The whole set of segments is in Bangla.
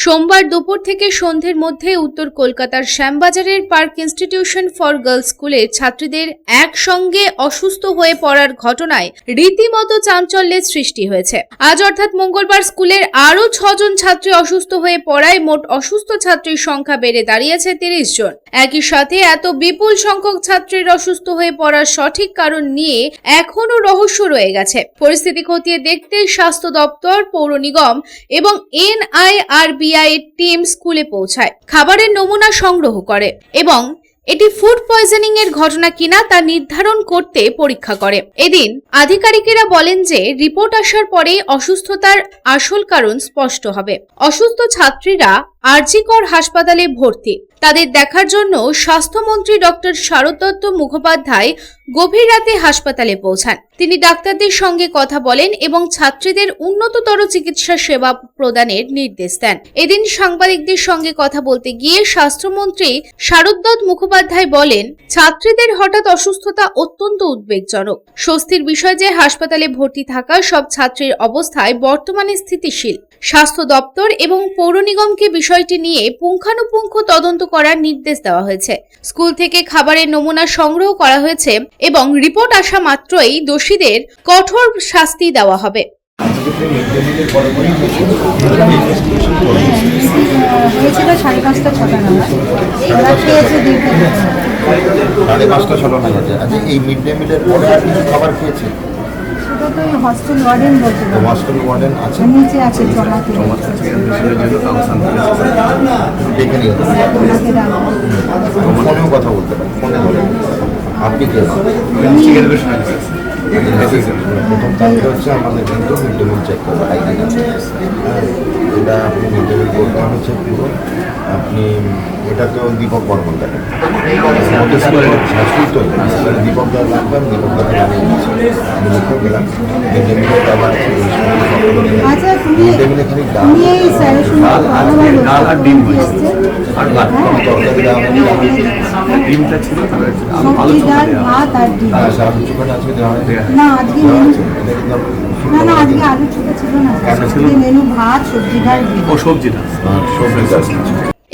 সোমবার দুপুর থেকে সন্ধ্যের মধ্যে উত্তর কলকাতার শ্যামবাজারের পার্ক ইনস্টিটিউশন ফর গার্লস স্কুলের ছাত্রীদের একসঙ্গে অসুস্থ হয়ে পড়ার ঘটনায় রীতিমতো চাঞ্চল্যের সৃষ্টি হয়েছে। আজ অর্থাৎ মঙ্গলবার স্কুলের আরও 6 জন ছাত্রী অসুস্থ হয়ে পড়ায় মোট অসুস্থ ছাত্রীর সংখ্যা বেড়ে দাঁড়িয়েছে 30 জন। একই সাথে এত বিপুল সংখ্যক ছাত্রীর অসুস্থ হয়ে পড়ার সঠিক কারণ নিয়ে এখনো রহস্য রয়ে গেছে। পরিস্থিতি খতিয়ে দেখতে স্বাস্থ্য দপ্তর, পৌর নিগম এবং NIRBI এর টিম স্কুলে পৌঁছায়, খাবারের নমুনা সংগ্রহ করে এবং এটি ফুড পয়জনিং এর ঘটনা কিনা তা নির্ধারণ করতে পরীক্ষা করে। এদিন আধিকারিকেরা বলেন যে রিপোর্ট আসার পরে অসুস্থতার আসল কারণ স্পষ্ট হবে। অসুস্থ ছাত্রীরা আরজিকর হাসপাতালে ভর্তি। তাদের দেখার জন্য স্বাস্থ্যমন্ত্রী ডক্টর শারদ দত্ত মুখোপাধ্যায় গভীর রাতে হাসপাতালে পৌঁছান। তিনি ডাক্তারদের সঙ্গে কথা বলেন এবং ছাত্রীদের উন্নততর চিকিৎসা সেবা প্রদানের নির্দেশ দেন। এদিন সাংবাদিকদের সঙ্গে কথা বলতে গিয়ে স্বাস্থ্যমন্ত্রী শারদ দত্ত মুখোপাধ্যায় বলেন, ছাত্রীদের হঠাৎ অসুস্থতা অত্যন্ত উদ্বেগজনক। স্বস্তির বিষয় যে হাসপাতালে ভর্তি থাকা সব ছাত্রীর অবস্থায় বর্তমানে স্থিতিশীল। স্বাস্থ্য দপ্তর এবং পৌর নিগমকে বিষয়টি নিয়ে পুঙ্খানুপুঙ্খ তদন্ত করার নির্দেশ দেওয়া হয়েছে। স্কুল থেকে খাবারের নমুনা সংগ্রহ করা হয়েছে এবং রিপোর্ট আসা মাত্রই দোষীদের কঠোর শাস্তি দেওয়া হবে। হস্টেল ওয়ার্ডেন বলতে হস্টেল ওয়ার্ডেন আছে, নিচে আছে জমাতে ফোনেও কথা বলতে পারেন, ফোনে ধরে আপনি কে প্রথম তারিখে হচ্ছে আমাদের কিন্তু মিড ডে মিল চেক করবো, হাইজিন আছে। এটা আপনি মিড ডে মিল করতে হচ্ছে পুরো আপনি এটাকেও দীপক বর্মন দেখেন দীপক দা রাখবেন, দীপক দাকে আমি লিখে গেলাম মিড ডে মিলের খাবার আছে, মিড ডে মিলে খালি ডাল আর ডিম আর তরকারি ডিমটা ছিল আলু চোখা আজকে দেওয়া হয় না, আজকে আলু চোখা ছিল না, মেনু ভাত সবজিটা।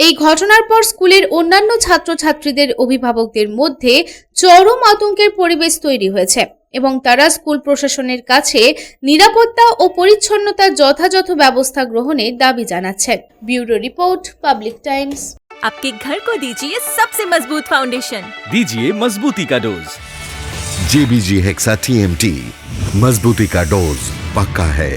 এই ঘটনার পর স্কুলের অন্যান্য ছাত্রছাত্রীদের অভিভাবকদের মধ্যে চরম আতঙ্কের পরিবেশ তৈরি হয়েছে এবং তারা স্কুল প্রশাসনের কাছে নিরাপত্তা ও পরিচ্ছন্নতার যথাযথ ব্যবস্থা গ্রহণের দাবি জানাচ্ছেন। Bureau report, public Times. आपके घर को दीजिए सबसे मजबूत फाउंडेशन, दीजिए मजबूती का डोज। JBG हेक्सा TMT, मजबूती का डोज पक्का है।